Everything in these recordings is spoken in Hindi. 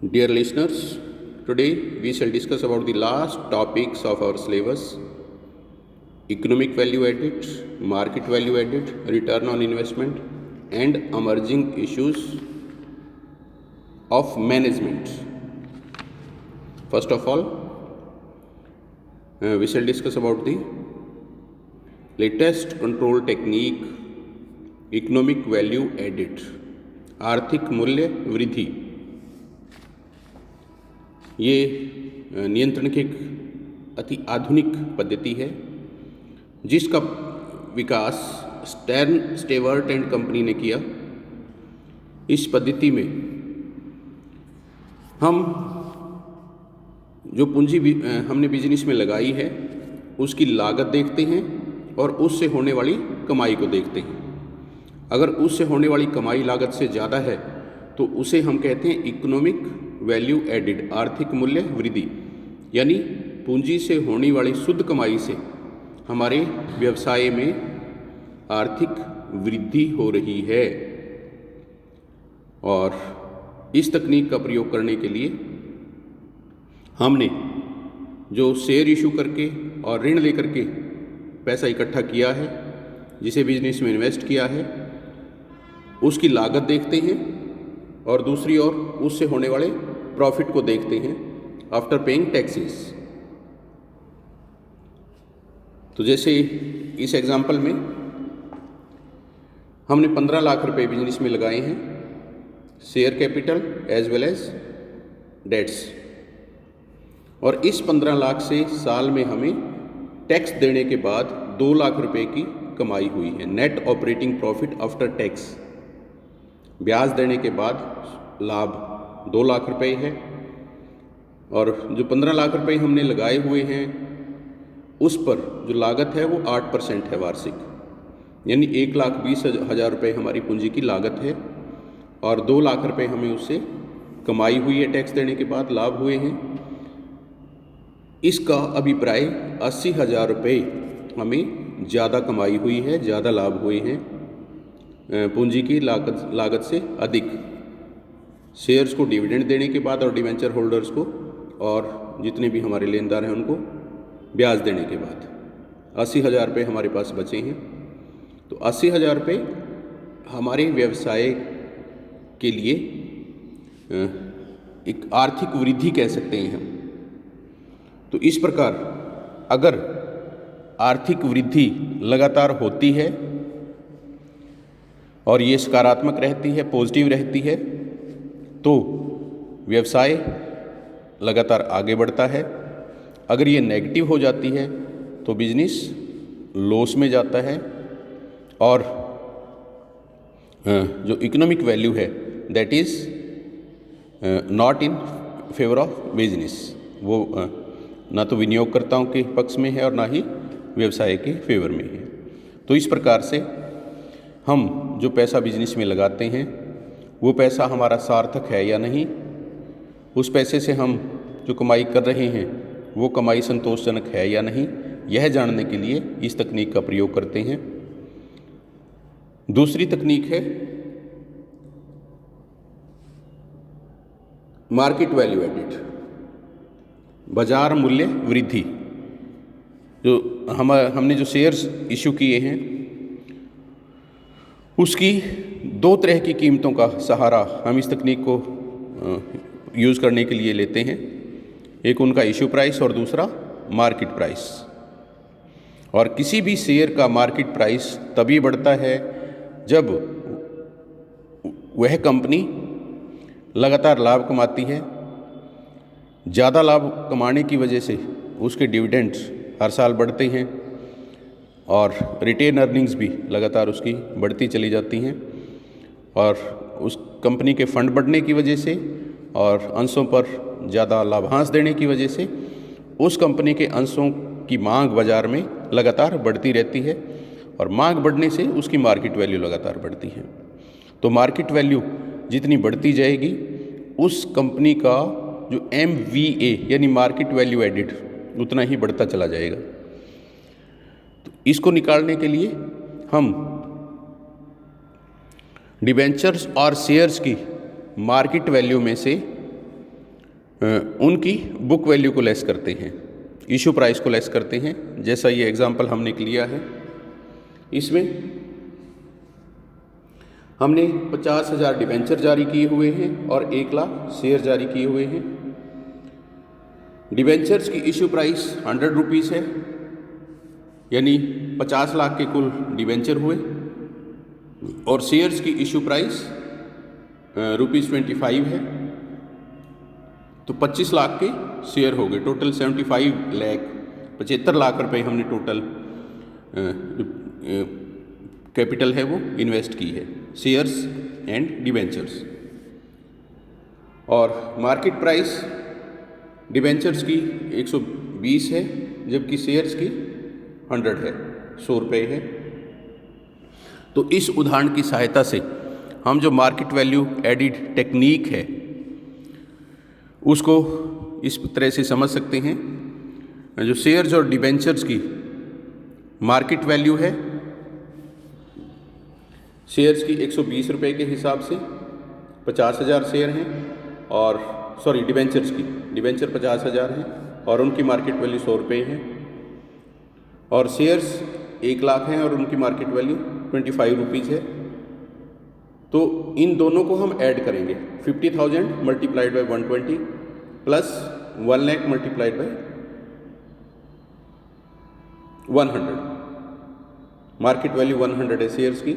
Dear listeners, today we shall discuss about the last topics of our syllabus: economic value added, market value added, return on investment, and emerging issues of management. First of all, we shall discuss about the latest control technique, economic value added, आर्थिक मूल्य वृद्धि। ये नियंत्रण की एक अति आधुनिक पद्धति है जिसका विकास स्टर्न स्टेवर्ट एंड कंपनी ने किया। इस पद्धति में हम जो पूंजी हमने बिजनेस में लगाई है उसकी लागत देखते हैं और उससे होने वाली कमाई को देखते हैं। अगर उससे होने वाली कमाई लागत से ज़्यादा है तो उसे हम कहते हैं इकोनॉमिक वैल्यू एडिड, आर्थिक मूल्य वृद्धि। यानी पूंजी से होने वाली शुद्ध कमाई से हमारे व्यवसाय में आर्थिक वृद्धि हो रही है। और इस तकनीक का प्रयोग करने के लिए हमने जो शेयर इशू करके और ऋण लेकर के पैसा इकट्ठा किया है, जिसे बिजनेस में इन्वेस्ट किया है, उसकी लागत देखते हैं और दूसरी ओर उससे होने वाले प्रॉफिट को देखते हैं आफ्टर पेइंग टैक्सेस। तो जैसे इस एग्जांपल में हमने 15 लाख रुपए बिजनेस में लगाए हैं, share capital as well as debts, और इस 15 लाख से साल में हमें टैक्स देने के बाद 2 लाख रुपए की कमाई हुई है। Net operating profit after tax, ब्याज देने के बाद लाभ 2 लाख रुपए है। और जो 15 लाख रुपए हमने लगाए हुए हैं उस पर जो लागत है वो 8% है वार्षिक, यानी 1,20,000 रुपये हमारी पूंजी की लागत है और 2 लाख रुपए हमें उससे कमाई हुई है, टैक्स देने के बाद लाभ हुए हैं। इसका अभिप्राय 80,000 रुपये हमें ज़्यादा कमाई हुई है, ज़्यादा लाभ हुए हैं पूंजी की लागत से अधिक। शेयर्स को डिविडेंड देने के बाद और डिवेंचर होल्डर्स को और जितने भी हमारे लेनदार हैं उनको ब्याज देने के बाद 80,000 रुपये हमारे पास बचे हैं। तो 80,000 रुपये हमारे व्यवसाय के लिए एक आर्थिक वृद्धि कह सकते हैं हम। तो इस प्रकार अगर आर्थिक वृद्धि लगातार होती है और ये सकारात्मक रहती है, पॉजिटिव रहती है, तो व्यवसाय लगातार आगे बढ़ता है। अगर ये नेगेटिव हो जाती है तो बिजनेस लॉस में जाता है और जो इकोनॉमिक वैल्यू है that is not in favour of business, वो ना तो विनियोगकर्ताओं के पक्ष में है और ना ही व्यवसाय के फेवर में है। तो इस प्रकार से हम जो पैसा बिजनेस में लगाते हैं वो पैसा हमारा सार्थक है या नहीं, उस पैसे से हम जो कमाई कर रहे हैं वो कमाई संतोषजनक है या नहीं, यह जानने के लिए इस तकनीक का प्रयोग करते हैं। दूसरी तकनीक है मार्केट वैल्यू एडिड, बाजार मूल्य वृद्धि। जो हमने जो शेयर्स इशू किए हैं उसकी 2 तरह की कीमतों का सहारा हम इस तकनीक को यूज़ करने के लिए लेते हैं। एक उनका इशू प्राइस और दूसरा मार्केट प्राइस। और किसी भी शेयर का मार्केट प्राइस तभी बढ़ता है जब वह कंपनी लगातार लाभ कमाती है। ज़्यादा लाभ कमाने की वजह से उसके डिविडेंड्स हर साल बढ़ते हैं और रिटेन अर्निंग्स भी लगातार उसकी बढ़ती चली जाती हैं। और उस कंपनी के फंड बढ़ने की वजह से और अंशों पर ज़्यादा लाभांश देने की वजह से उस कंपनी के अंशों की मांग बाज़ार में लगातार बढ़ती रहती है और मांग बढ़ने से उसकी मार्केट वैल्यू लगातार बढ़ती है। तो मार्केट वैल्यू जितनी बढ़ती जाएगी उस कंपनी का जो MVA यानी मार्केट वैल्यू एडिड उतना ही बढ़ता चला जाएगा। तो इसको निकालने के लिए हम डिबेंचर्स और शेयर्स की मार्केट वैल्यू में से उनकी बुक वैल्यू को लेस करते हैं, इशू प्राइस को लेस करते हैं। जैसा ये एग्जांपल हमने लिया है, इसमें हमने 50,000 डिबेंचर जारी किए हुए हैं और 1 लाख शेयर जारी किए हुए हैं। डिबेंचर्स की इशू प्राइस 100 रुपीज़ है, यानी 50 लाख के कुल डिबेंचर हुए, और शेयर्स की इशू प्राइस ₹25 है, तो 25 लाख के शेयर हो गए। टोटल 75 लाख 75 लाख रुपए हमने टोटल कैपिटल है वो इन्वेस्ट की है, शेयर्स एंड डिबेंचर्स। और मार्केट प्राइस डिबेंचर्स की 120 है, जबकि शेयर्स की 100 है, 100 रुपये है। तो इस उदाहरण की सहायता से हम जो मार्केट वैल्यू एडिड टेक्निक है उसको इस तरह से समझ सकते हैं। जो शेयर्स और डिबेंचर्स की मार्केट वैल्यू है, शेयर्स की 120 रुपये के हिसाब से 50,000 शेयर हैं, और डिबेंचर्स की डिबेंचर 50,000 हैं और उनकी मार्केट वैल्यू 100 रुपये है, और शेयर्स 1 लाख हैं और उनकी मार्केट वैल्यू 25 रुपीज़ है। तो इन दोनों को हम ऐड करेंगे, 50,000 multiplied by 120 plus 1 lakh multiplied by 100। Market value 100 है शेयर्स की,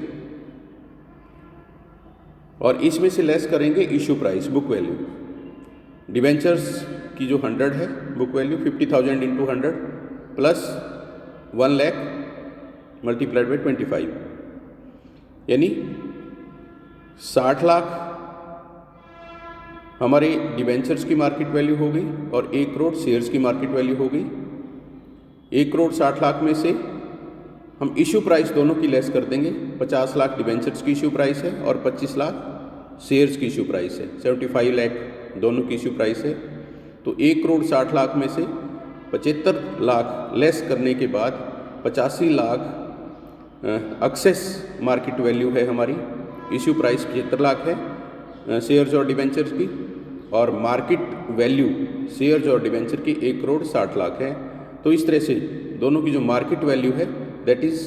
और इसमें से लेस करेंगे issue price, book value. Debentures की जो 100 है book value, 50,000 into 100 plus 1 lakh multiplied by 25, यानी 60 लाख हमारे डिबेंचर्स की मार्केट वैल्यू हो गई और 1 करोड़ शेयर्स की मार्केट वैल्यू हो गई। 1 करोड़ 60 लाख में से हम इशू प्राइस दोनों की लेस कर देंगे। 50 लाख डिबेंचर्स की इशू प्राइस है और 25 लाख शेयर्स की इशू प्राइस है, 75 लाख दोनों की इशू प्राइस है। तो 1 करोड़ 60 लाख में से 75 लाख लेस करने के बाद 85 लाख एक्सेस मार्केट वैल्यू है हमारी। इशू प्राइस 75 लाख है शेयर्स और डिबेंचर्स की, और मार्केट वैल्यू शेयर्स और डिबेंचर की 1 करोड़ 60 लाख है। तो इस तरह से दोनों की जो मार्केट वैल्यू है that is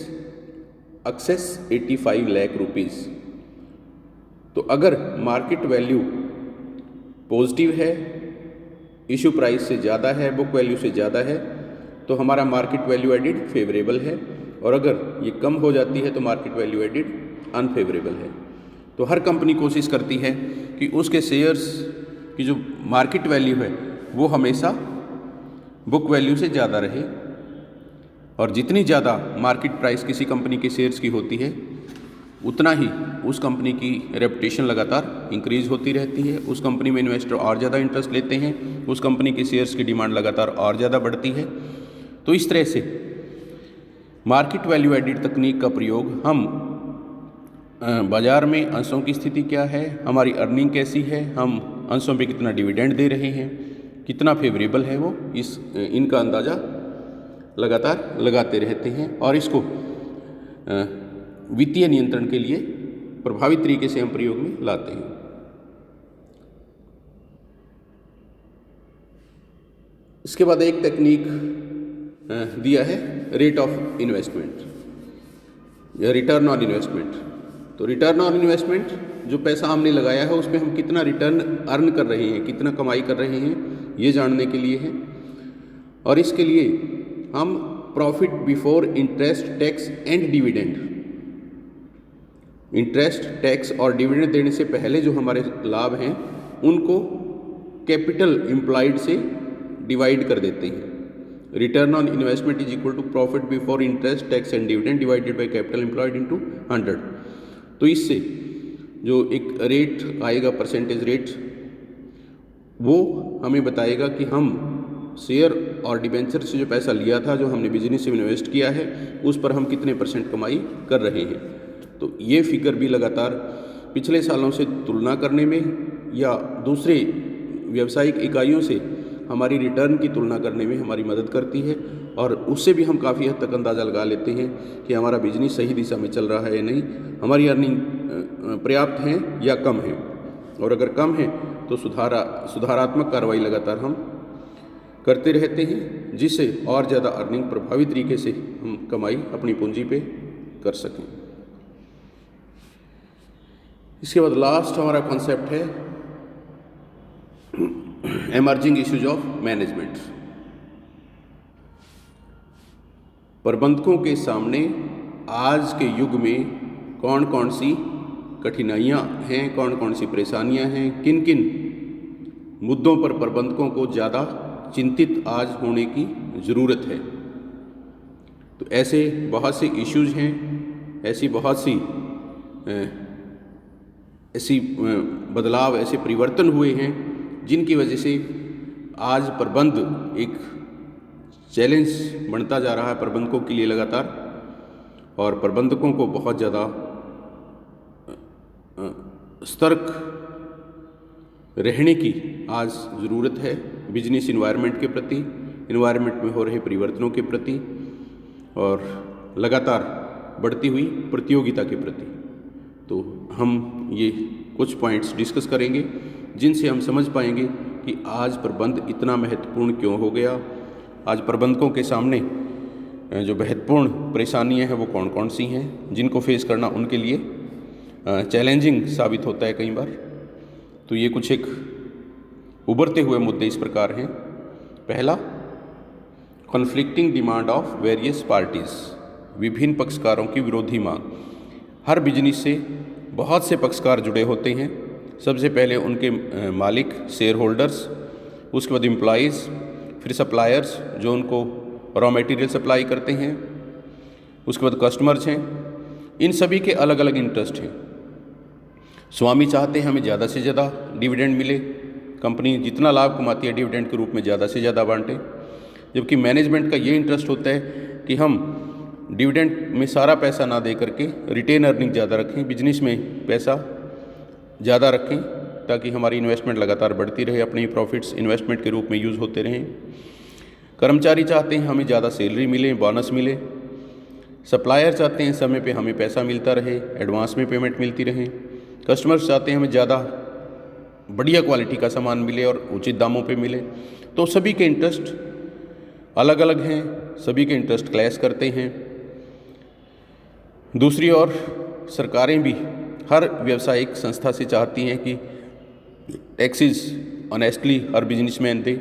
excess 85 lakh rupees. तो अगर मार्केट वैल्यू पॉजिटिव है, इशू प्राइस से ज़्यादा है, बुक वैल्यू से ज़्यादा है, तो हमारा मार्केट वैल्यू एडिड फेवरेबल है, और अगर ये कम हो जाती है तो मार्केट वैल्यू एडिड अनफेवरेबल है। तो हर कंपनी कोशिश करती है कि उसके शेयर्स की जो मार्केट वैल्यू है वो हमेशा बुक वैल्यू से ज़्यादा रहे, और जितनी ज़्यादा मार्केट प्राइस किसी कंपनी के शेयर्स की होती है उतना ही उस कंपनी की रेपुटेशन लगातार इंक्रीज होती रहती है, उस कंपनी में इन्वेस्टर और ज़्यादा इंटरेस्ट लेते हैं, उस कंपनी के शेयर्स की डिमांड लगातार और ज़्यादा बढ़ती है। तो इस तरह से मार्केट वैल्यू एडिड तकनीक का प्रयोग हम बाज़ार में अंशों की स्थिति क्या है, हमारी अर्निंग कैसी है, हम अंशों पे कितना डिविडेंड दे रहे हैं, कितना फेवरेबल है वो, इनका अंदाज़ा लगातार लगाते रहते हैं, और इसको वित्तीय नियंत्रण के लिए प्रभावी तरीके से हम प्रयोग में लाते हैं। इसके बाद एक टेक्निक दिया है रेट ऑफ इन्वेस्टमेंट या रिटर्न ऑन इन्वेस्टमेंट। तो रिटर्न ऑन इन्वेस्टमेंट, जो पैसा हमने लगाया है उस पर हम कितना रिटर्न अर्न कर रहे हैं, कितना कमाई कर रहे हैं, ये जानने के लिए है। और इसके लिए हम profit before interest, tax and dividend, interest, tax और डिविडेंड देने से पहले जो हमारे लाभ हैं उनको कैपिटल एम्प्लॉयड से डिवाइड कर देते हैं। Return on investment is equal to profit before interest, tax and dividend divided by capital employed into 100। तो इससे जो एक रेट आएगा, परसेंटेज रेट, वो हमें बताएगा कि हम शेयर और डिबेंचर से जो पैसा लिया था, जो हमने बिजनेस में इन्वेस्ट किया है, उस पर हम कितने % कमाई कर रहे हैं। तो ये फिगर भी लगातार पिछले सालों से तुलना करने में या दूसरे व्यावसायिक इकाइयों से हमारी रिटर्न की तुलना करने में हमारी मदद करती है, और उससे भी हम काफ़ी हद तक अंदाज़ा लगा लेते हैं कि हमारा बिजनेस सही दिशा में चल रहा है या नहीं, हमारी अर्निंग पर्याप्त है या कम है, और अगर कम है तो सुधारात्मक कार्रवाई लगातार हम करते रहते हैं, जिससे और ज़्यादा अर्निंग प्रभावी तरीके से हम कमाई अपनी पूंजी पे कर सकें। इसके बाद लास्ट हमारा कॉन्सेप्ट है एमर्जिंग इश्यूज ऑफ मैनेजमेंट। प्रबंधकों के सामने आज के युग में कौन कौन सी कठिनाइयाँ हैं, कौन कौन सी परेशानियाँ हैं, किन किन मुद्दों पर प्रबंधकों को ज़्यादा चिंतित आज होने की ज़रूरत है। तो ऐसे बहुत से इश्यूज हैं, ऐसी बहुत सी बदलाव, ऐसे परिवर्तन हुए हैं जिनकी वजह से आज प्रबंध एक चैलेंज बनता जा रहा है प्रबंधकों के लिए लगातार, और प्रबंधकों को बहुत ज़्यादा सतर्क रहने की आज ज़रूरत है बिजनेस इन्वायरमेंट के प्रति, इन्वायरमेंट में हो रहे परिवर्तनों के प्रति और लगातार बढ़ती हुई प्रतियोगिता के प्रति। तो हम ये कुछ पॉइंट्स डिस्कस करेंगे जिनसे हम समझ पाएंगे कि आज प्रबंध इतना महत्वपूर्ण क्यों हो गया। आज प्रबंधकों के सामने जो महत्वपूर्ण परेशानियां हैं वो कौन कौन सी हैं, जिनको फेस करना उनके लिए चैलेंजिंग साबित होता है कई बार। तो ये कुछ एक उभरते हुए मुद्दे इस प्रकार हैं। पहला, conflicting demand of various parties, विभिन्न पक्षकारों की विरोधी मांग। हर बिजनेस से बहुत से पक्षकार जुड़े होते हैं। सबसे पहले उनके मालिक, शेयर होल्डर्स, उसके बाद एम्प्लॉइज़, फिर सप्लायर्स जो उनको रॉ मटेरियल सप्लाई करते हैं, उसके बाद कस्टमर्स हैं। इन सभी के अलग अलग इंटरेस्ट हैं। स्वामी चाहते हैं हमें ज़्यादा से ज़्यादा डिविडेंड मिले, कंपनी जितना लाभ कमाती है डिविडेंड के रूप में ज़्यादा से ज़्यादा बांटे, जबकि मैनेजमेंट का ये इंटरेस्ट होता है कि हम डिविडेंड में सारा पैसा ना दे करके रिटेन अर्निंग ज़्यादा रखें, बिजनेस में पैसा ज़्यादा रखें ताकि हमारी इन्वेस्टमेंट लगातार बढ़ती रहे, अपने प्रॉफिट्स इन्वेस्टमेंट के रूप में यूज़ होते रहें। कर्मचारी चाहते हैं हमें ज़्यादा सैलरी मिले, बोनस मिले। सप्लायर चाहते हैं समय पे हमें पैसा मिलता रहे, एडवांस में पेमेंट मिलती रहे। कस्टमर्स चाहते हैं हमें ज़्यादा बढ़िया क्वालिटी का सामान मिले और उचित दामों पे मिले। तो सभी के इंटरेस्ट अलग अलग हैं, सभी के इंटरेस्ट क्लैश करते हैं। दूसरी ओर सरकारें भी हर व्यावसायिक संस्था से चाहती हैं कि टैक्सेस ऑनेस्टली हर बिजनेसमैन दे,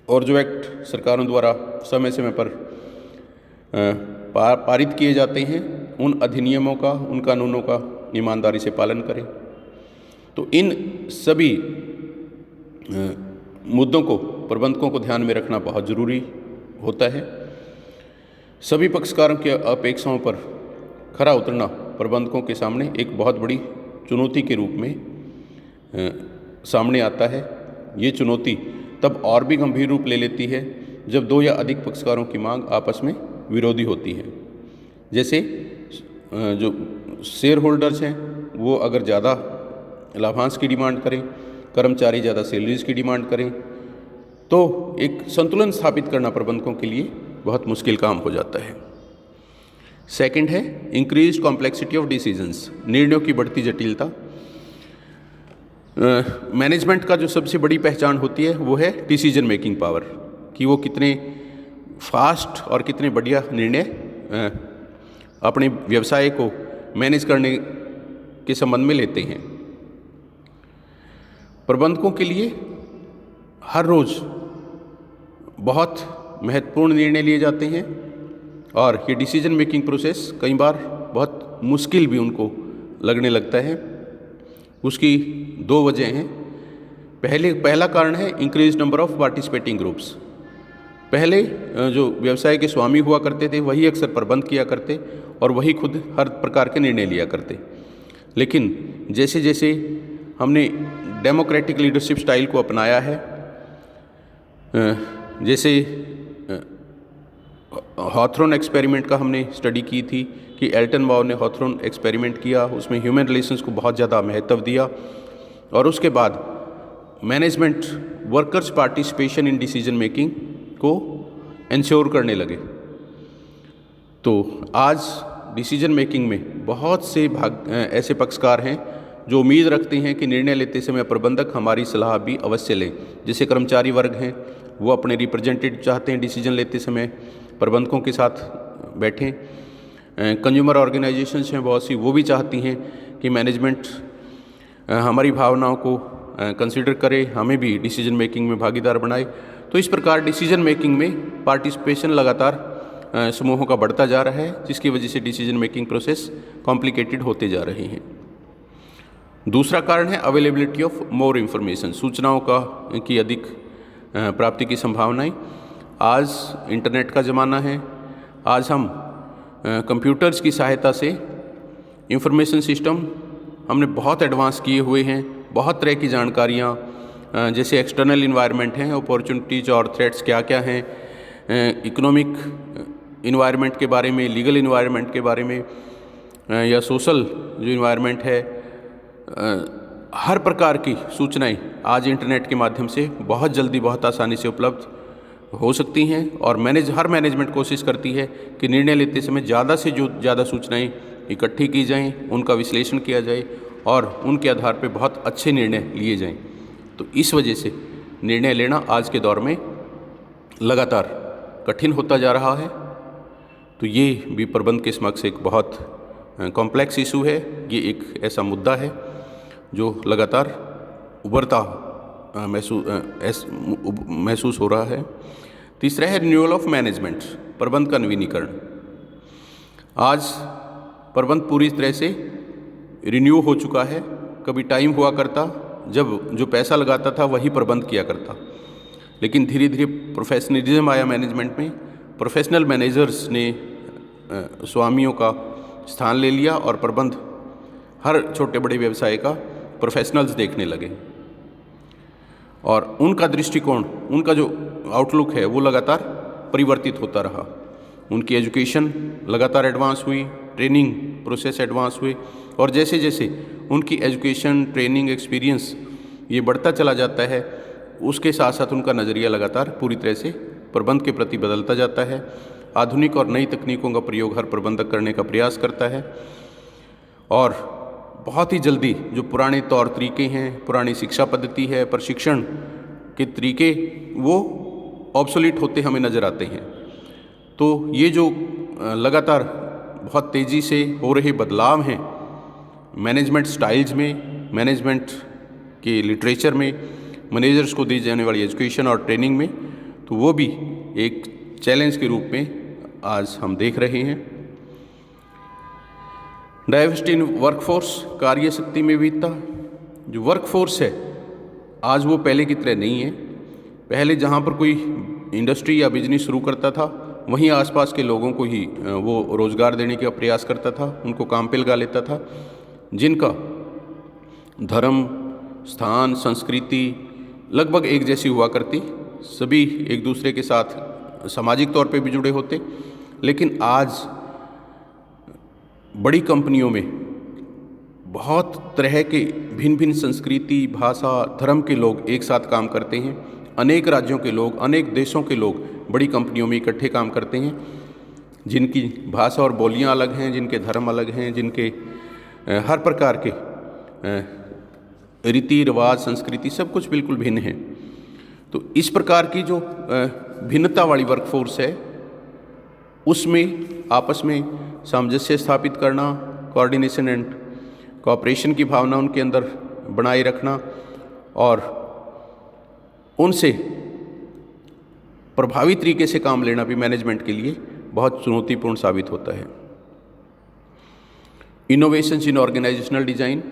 और जो एक्ट सरकारों द्वारा समय समय पर पारित किए जाते हैं उन अधिनियमों का, उन कानूनों का ईमानदारी से पालन करें। तो इन सभी मुद्दों को प्रबंधकों को ध्यान में रखना बहुत ज़रूरी होता है। सभी पक्षकारों की अपेक्षाओं पर खरा उतरना प्रबंधकों के सामने एक बहुत बड़ी चुनौती के रूप में सामने आता है। ये चुनौती तब और भी गंभीर रूप ले लेती है जब दो या अधिक पक्षकारों की मांग आपस में विरोधी होती है। जैसे जो शेयर होल्डर्स हैं वो अगर ज़्यादा लाभांश की डिमांड करें, कर्मचारी ज़्यादा सैलरीज की डिमांड करें, तो एक संतुलन स्थापित करना प्रबंधकों के लिए बहुत मुश्किल काम हो जाता है। सेकंड है इंक्रीज कॉम्प्लेक्सिटी ऑफ डिसीजंस, निर्णयों की बढ़ती जटिलता। मैनेजमेंट का जो सबसे बड़ी पहचान होती है वो है डिसीजन मेकिंग पावर, कि वो कितने फास्ट और कितने बढ़िया निर्णय अपने व्यवसाय को मैनेज करने के संबंध में लेते हैं। प्रबंधकों के लिए हर रोज़ बहुत महत्वपूर्ण निर्णय लिए जाते हैं और ये डिसीजन मेकिंग प्रोसेस कई बार बहुत मुश्किल भी उनको लगने लगता है। उसकी दो वजह हैं। पहला कारण है increase number of participating groups. पहले जो व्यवसाय के स्वामी हुआ करते थे वही अक्सर प्रबंध किया करते और वही खुद हर प्रकार के निर्णय लिया करते, लेकिन जैसे जैसे हमने डेमोक्रेटिक लीडरशिप स्टाइल को अपनाया है, जैसे हॉथरॉन एक्सपेरिमेंट का हमने स्टडी की थी कि एल्टन बाउ ने हॉथरॉन एक्सपेरिमेंट किया, उसमें ह्यूमन रिलेशंस को बहुत ज़्यादा महत्व दिया और उसके बाद management workers participation in decision making को इंश्योर करने लगे। तो आज डिसीजन मेकिंग में बहुत से ऐसे पक्षकार हैं जो उम्मीद रखते हैं कि निर्णय लेते समय प्रबंधक हमारी सलाह भी अवश्य लें। जैसे कर्मचारी वर्ग हैं, वो अपने रिप्रेजेंटेटिव चाहते हैं डिसीजन लेते समय प्रबंधकों के साथ बैठें। कंज्यूमर ऑर्गेनाइजेशंस हैं बहुत सी, वो भी चाहती हैं कि मैनेजमेंट हमारी भावनाओं को कंसिडर करे, हमें भी डिसीजन मेकिंग में भागीदार बनाए। तो इस प्रकार डिसीजन मेकिंग में पार्टिसिपेशन लगातार समूहों का बढ़ता जा रहा है, जिसकी वजह से डिसीजन मेकिंग प्रोसेस कॉम्प्लिकेटेड होते जा रहे हैं। दूसरा कारण है अवेलेबिलिटी ऑफ मोर इन्फॉर्मेशन, सूचनाओं की अधिक प्राप्ति की संभावनाएं। आज इंटरनेट का ज़माना है, आज हम कंप्यूटर्स की सहायता से इंफॉर्मेशन सिस्टम हमने बहुत एडवांस किए हुए हैं। बहुत तरह की जानकारियाँ, जैसे एक्सटर्नल इन्वायरमेंट हैं, अपॉर्चुनिटीज़ और थ्रेट्स क्या क्या हैं, इकोनॉमिक इन्वायरमेंट के बारे में, लीगल इन्वायरमेंट के बारे में, या सोशल जो इन्वायरमेंट है, हर प्रकार की सूचनाएं आज इंटरनेट के माध्यम से बहुत जल्दी, बहुत आसानी से उपलब्ध हो सकती हैं। और हर मैनेजमेंट कोशिश करती है कि निर्णय लेते समय ज़्यादा से ज़्यादा सूचनाएं इकट्ठी की जाएं, उनका विश्लेषण किया जाए और उनके आधार पर बहुत अच्छे निर्णय लिए जाएं। तो इस वजह से निर्णय लेना आज के दौर में लगातार कठिन होता जा रहा है। तो ये भी प्रबंध के समक्ष एक बहुत कॉम्प्लेक्स इशू है। ये एक ऐसा मुद्दा है जो लगातार उभरता महसूस हो रहा है। तीसरा है रिन्यूअल ऑफ मैनेजमेंट, प्रबंध का नवीनीकरण। आज प्रबंध पूरी तरह से रिन्यू हो चुका है। कभी टाइम हुआ करता जब जो पैसा लगाता था वही प्रबंध किया करता, लेकिन धीरे धीरे प्रोफेशनलिज्म आया मैनेजमेंट में। प्रोफेशनल मैनेजर्स ने स्वामियों का स्थान ले लिया और प्रबंध हर छोटे बड़े व्यवसाय का प्रोफेशनल्स देखने लगे, और उनका दृष्टिकोण, उनका जो आउटलुक है वो लगातार परिवर्तित होता रहा। उनकी एजुकेशन लगातार एडवांस हुई, ट्रेनिंग प्रोसेस एडवांस हुए, और जैसे जैसे उनकी एजुकेशन, ट्रेनिंग, एक्सपीरियंस ये बढ़ता चला जाता है, उसके साथ साथ उनका नज़रिया लगातार पूरी तरह से प्रबंध के प्रति बदलता जाता है। आधुनिक और नई तकनीकों का प्रयोग हर प्रबंधक करने का प्रयास करता है, और बहुत ही जल्दी जो पुराने तौर तरीके हैं, पुरानी शिक्षा पद्धति है, प्रशिक्षण के तरीके, वो ऑब्सोलीट होते हमें नज़र आते हैं। तो ये जो लगातार बहुत तेज़ी से हो रहे बदलाव हैं मैनेजमेंट स्टाइल्स में, मैनेजमेंट के लिटरेचर में, मैनेजर्स को दी जाने वाली एजुकेशन और ट्रेनिंग में, तो वो भी एक चैलेंज के रूप में आज हम देख रहे हैं। डाइवर्सिटी इन वर्कफोर्स, कार्य शक्ति में विविधता। जो वर्कफोर्स है आज वो पहले की तरह नहीं है। पहले जहाँ पर कोई इंडस्ट्री या बिजनेस शुरू करता था, वहीं आसपास के लोगों को ही वो रोज़गार देने का प्रयास करता था, उनको काम पे लगा लेता था, जिनका धर्म, स्थान, संस्कृति लगभग एक जैसी हुआ करती, सभी एक दूसरे के साथ सामाजिक तौर पे भी जुड़े होते। लेकिन आज बड़ी कंपनियों में बहुत तरह के भिन्न भिन्न संस्कृति, भाषा, धर्म के लोग एक साथ काम करते हैं। अनेक राज्यों के लोग, अनेक देशों के लोग बड़ी कंपनियों में इकट्ठे काम करते हैं, जिनकी भाषा और बोलियां अलग हैं, जिनके धर्म अलग हैं, जिनके हर प्रकार के रीति रिवाज, संस्कृति सब कुछ बिल्कुल भिन्न है। तो इस प्रकार की जो भिन्नता वाली वर्कफोर्स है, उसमें आपस में सामंजस्य स्थापित करना, कोऑर्डिनेशन एंड कोऑपरेशन की भावना उनके अंदर बनाए रखना और उनसे प्रभावी तरीके से काम लेना भी मैनेजमेंट के लिए बहुत चुनौतीपूर्ण साबित होता है। इनोवेशंस इन ऑर्गेनाइजेशनल डिज़ाइन,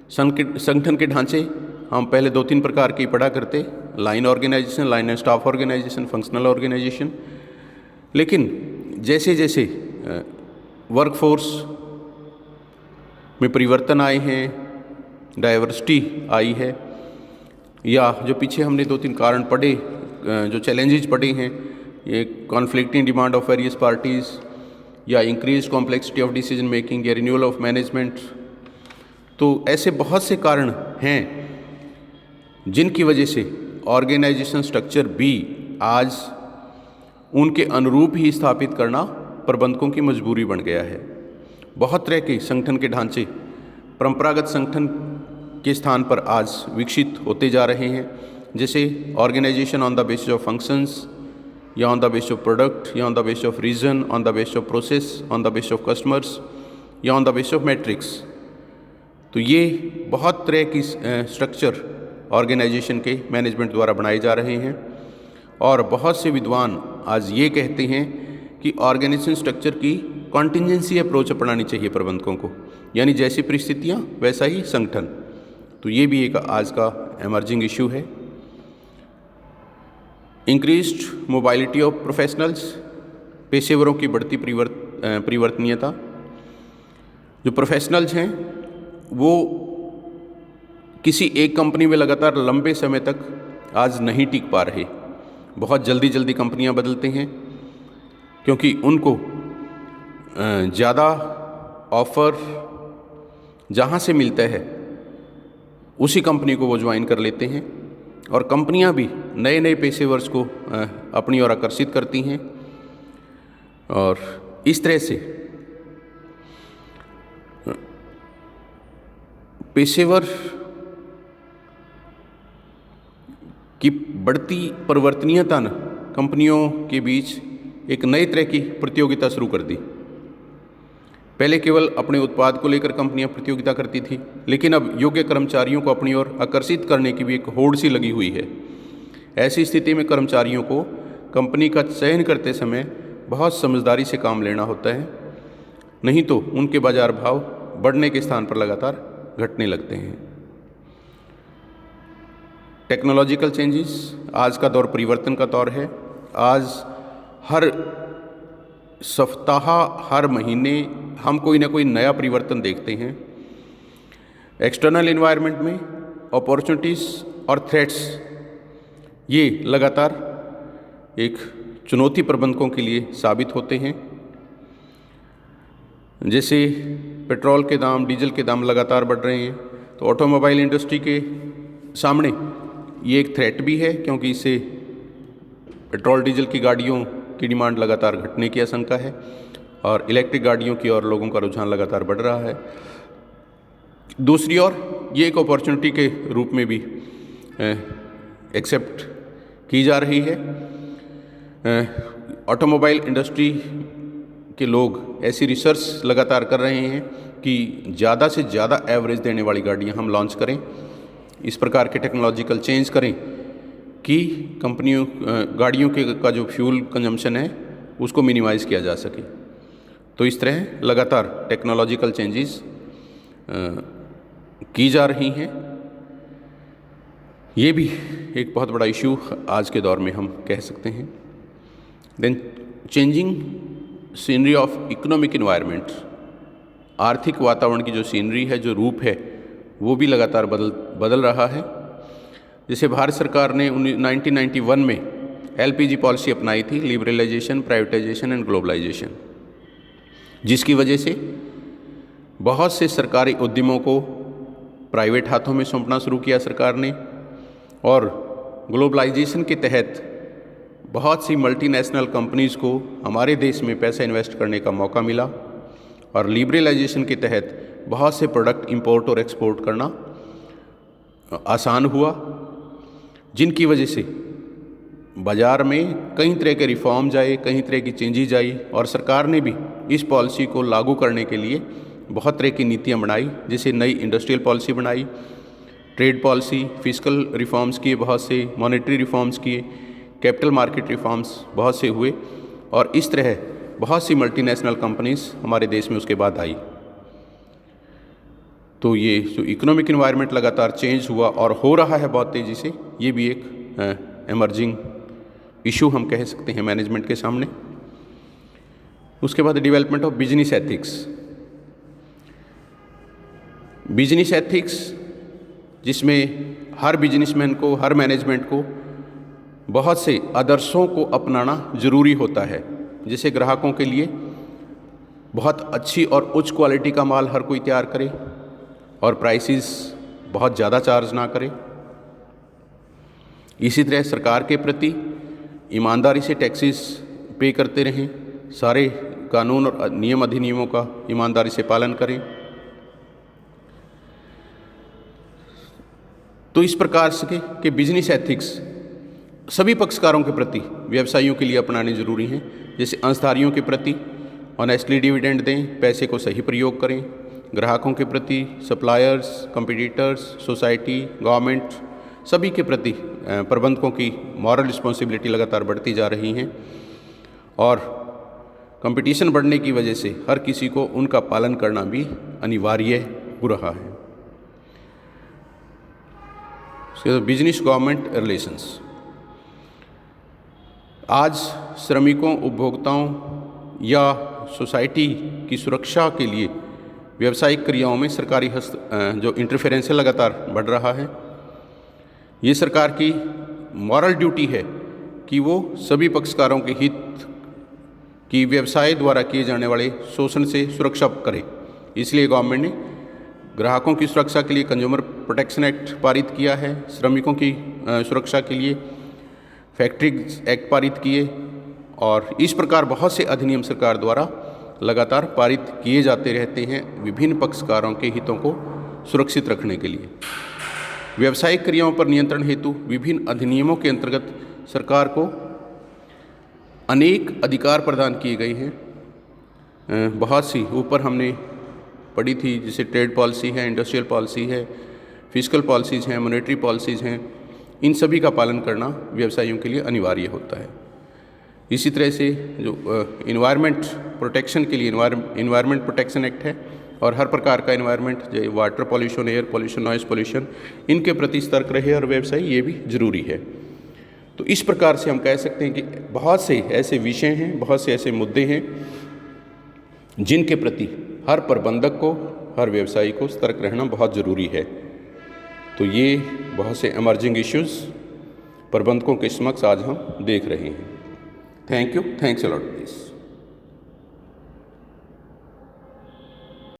संगठन के ढांचे हम पहले 2-3 प्रकार के पढ़ा करते, line organisation, line and staff organisation, functional organisation. लेकिन जैसे जैसे वर्कफोर्स में परिवर्तन आए हैं, डाइवर्सिटी आई है, या जो पीछे हमने 2-3 कारण पढ़े, जो चैलेंजेस पढ़े हैं, ये conflicting demand of various parties, या increase complexity of decision making, या रिन्यूअल ऑफ मैनेजमेंट, तो ऐसे बहुत से कारण हैं जिनकी वजह से ऑर्गेनाइजेशन स्ट्रक्चर भी आज उनके अनुरूप ही स्थापित करना प्रबंधकों की मजबूरी बन गया है। बहुत तरह के संगठन के ढांचे परंपरागत संगठन के स्थान पर आज विकसित होते जा रहे हैं, जैसे organisation on the basis of functions, या on the basis of product, या on the basis of region, on the basis of process, on the basis of customers, या on the basis of matrix. तो ये बहुत तरह की स्ट्रक्चर ऑर्गेनाइजेशन के मैनेजमेंट द्वारा बनाए जा रहे हैं, और बहुत से विद्वान आज ये कहते हैं कि ऑर्गेनाइजेशन स्ट्रक्चर की कॉन्टिजेंसी अप्रोच अपनानी चाहिए प्रबंधकों को, यानी जैसी परिस्थितियाँ वैसा ही संगठन। तो ये भी एक आज का एमर्जिंग इशू है। इंक्रीज्ड मोबाइलिटी ऑफ प्रोफेशनल्स, पेशेवरों की बढ़ती परिवर्तनीयता। जो प्रोफेशनल्स हैं वो किसी एक कंपनी में लगातार लंबे समय तक आज नहीं टिक पा रहे। बहुत जल्दी कंपनियां बदलते हैं, क्योंकि उनको ज़्यादा ऑफ़र जहाँ से मिलता है उसी कंपनी को वो ज्वाइन कर लेते हैं, और कंपनियां भी नए नए पेशेवर्स को अपनी ओर आकर्षित करती हैं, और इस तरह से पेशेवर की बढ़ती परिवर्तनीयता ने कंपनियों के बीच एक नई तरह की प्रतियोगिता शुरू कर दी। पहले केवल अपने उत्पाद को लेकर कंपनियां प्रतियोगिता करती थी, लेकिन अब योग्य कर्मचारियों को अपनी ओर आकर्षित करने की भी एक होड़ सी लगी हुई है। ऐसी स्थिति में कर्मचारियों को कंपनी का चयन करते समय बहुत समझदारी से काम लेना होता है, नहीं तो उनके बाजार भाव बढ़ने के स्थान पर लगातार घटने लगते हैं। टेक्नोलॉजिकल चेंजेस, आज का दौर परिवर्तन का दौर है। आज हर सप्ताह, हर महीने हम कोई ना कोई नया परिवर्तन देखते हैं। एक्सटर्नल एनवायरनमेंट में अपॉर्चुनिटीज़ और थ्रेट्स ये लगातार एक चुनौती प्रबंधकों के लिए साबित होते हैं। जैसे पेट्रोल के दाम, डीजल के दाम लगातार बढ़ रहे हैं, तो ऑटोमोबाइल इंडस्ट्री के सामने ये एक थ्रेट भी है, क्योंकि इससे पेट्रोल डीजल की गाड़ियों की डिमांड लगातार घटने की आशंका है, और इलेक्ट्रिक गाड़ियों की ओर लोगों का रुझान लगातार बढ़ रहा है। दूसरी ओर ये एक अपॉर्चुनिटी के रूप में भी एक्सेप्ट की जा रही है। ऑटोमोबाइल इंडस्ट्री के लोग ऐसी रिसर्च लगातार कर रहे हैं कि ज़्यादा से ज़्यादा एवरेज देने वाली गाड़ियाँ हम लॉन्च करें, इस प्रकार के टेक्नोलॉजिकल चेंज करें कि कंपनियों गाड़ियों के का जो फ्यूल कंजम्पशन है उसको मिनिमाइज़ किया जा सके। तो इस तरह लगातार टेक्नोलॉजिकल चेंजेस की जा रही हैं। ये भी एक बहुत बड़ा इशू आज के दौर में हम कह सकते हैं। Then changing scenery of economic environment, आर्थिक वातावरण की जो सीनरी है, जो रूप है, वो भी लगातार बदल रहा है। जैसे भारत सरकार ने 1991 में LPG पॉलिसी अपनाई थी, लिबरलाइजेशन, प्राइवेटाइजेशन एंड ग्लोबलाइजेशन, जिसकी वजह से बहुत से सरकारी उद्यमों को प्राइवेट हाथों में सौंपना शुरू किया सरकार ने, और ग्लोबलाइजेशन के तहत बहुत सी मल्टीनेशनल कंपनीज़ को हमारे देश में पैसा इन्वेस्ट करने का मौका मिला, और लिबरलाइजेशन के तहत बहुत से प्रोडक्ट इंपोर्ट और एक्सपोर्ट करना आसान हुआ, जिनकी वजह से बाज़ार में कई तरह के रिफॉर्म्स आए, कई तरह की चेंजेज आई, और सरकार ने भी इस पॉलिसी को लागू करने के लिए बहुत तरह की नीतियाँ बनाई। जैसे नई इंडस्ट्रियल पॉलिसी बनाई, ट्रेड पॉलिसी, फिस्कल रिफॉर्म्स किए, बहुत से मॉनेटरी रिफॉर्म्स किए, कैपिटल मार्केट रिफॉर्म्स बहुत से हुए, और इस तरह बहुत सी मल्टीनेशनल कंपनीज़ हमारे देश में उसके बाद आई। तो ये जो इकोनॉमिक इन्वायरमेंट लगातार चेंज हुआ और हो रहा है बहुत तेज़ी से, ये भी एक एमर्जिंग इशू हम कह सकते हैं मैनेजमेंट के सामने। उसके बाद development of business ethics. Business ethics जिसमें हर बिजनेसमैन को, हर मैनेजमेंट को बहुत से आदर्शों को अपनाना ज़रूरी होता है। जैसे ग्राहकों के लिए बहुत अच्छी और उच्च क्वालिटी का माल हर कोई तैयार करे, और प्राइसेस बहुत ज़्यादा चार्ज ना करे। इसी तरह सरकार के प्रति ईमानदारी से टैक्सेस पे करते रहें, सारे कानून और नियम अधिनियमों का ईमानदारी से पालन करें। तो इस प्रकार से कि बिजनेस एथिक्स सभी पक्षकारों के प्रति व्यवसायियों के लिए अपनाने जरूरी हैं। जैसे अंशधारियों के प्रति ऑनेस्टली डिविडेंड दें, पैसे को सही प्रयोग करें, ग्राहकों के प्रति, सप्लायर्स, कंपटीटर्स, सोसाइटी, गवर्नमेंट, सभी के प्रति प्रबंधकों की मॉरल रिस्पॉन्सिबिलिटी लगातार बढ़ती जा रही हैं और कंपटीशन बढ़ने की वजह से हर किसी को उनका पालन करना भी अनिवार्य हो रहा है। बिजनेस गवर्नमेंट रिलेशंस, आज श्रमिकों, उपभोक्ताओं या सोसाइटी की सुरक्षा के लिए व्यावसायिक क्रियाओं में सरकारी जो इंटरफेरेंस है लगातार बढ़ रहा है। ये सरकार की मॉरल ड्यूटी है कि वो सभी पक्षकारों के हित की व्यवसाय द्वारा किए जाने वाले शोषण से सुरक्षा करे। इसलिए गवर्नमेंट ने ग्राहकों की सुरक्षा के लिए कंज्यूमर प्रोटेक्शन एक्ट पारित किया है, श्रमिकों की सुरक्षा के लिए फैक्ट्रीज एक्ट पारित किए और इस प्रकार बहुत से अधिनियम सरकार द्वारा लगातार पारित किए जाते रहते हैं विभिन्न पक्षकारों के हितों को सुरक्षित रखने के लिए। व्यावसायिक क्रियाओं पर नियंत्रण हेतु विभिन्न अधिनियमों के अंतर्गत सरकार को अनेक अधिकार प्रदान किए गए हैं। बहुत सी ऊपर हमने पढ़ी थी, जैसे ट्रेड पॉलिसी है, इंडस्ट्रियल पॉलिसी है, फिस्कल पॉलिसीज़ हैं, मॉनेटरी पॉलिसीज़ हैं। इन सभी का पालन करना व्यवसायियों के लिए अनिवार्य होता है। इसी तरह से जो इन्वायरमेंट प्रोटेक्शन के लिए इन्वायरमेंट प्रोटेक्शन एक्ट है और हर प्रकार का इन्वायरमेंट, जो water pollution, air pollution, noise pollution, इनके प्रति सतर्क रहे और व्यवसाय ये भी ज़रूरी है। तो इस प्रकार से हम कह सकते हैं कि बहुत से ऐसे विषय हैं, बहुत से ऐसे मुद्दे हैं जिनके प्रति हर प्रबंधक को, हर व्यवसायी को सतर्क रहना बहुत ज़रूरी है। तो ये बहुत से इमर्जिंग इश्यूज़ प्रबंधकों के समक्ष आज हम देख रहे हैं। Thank you, thanks a lot please.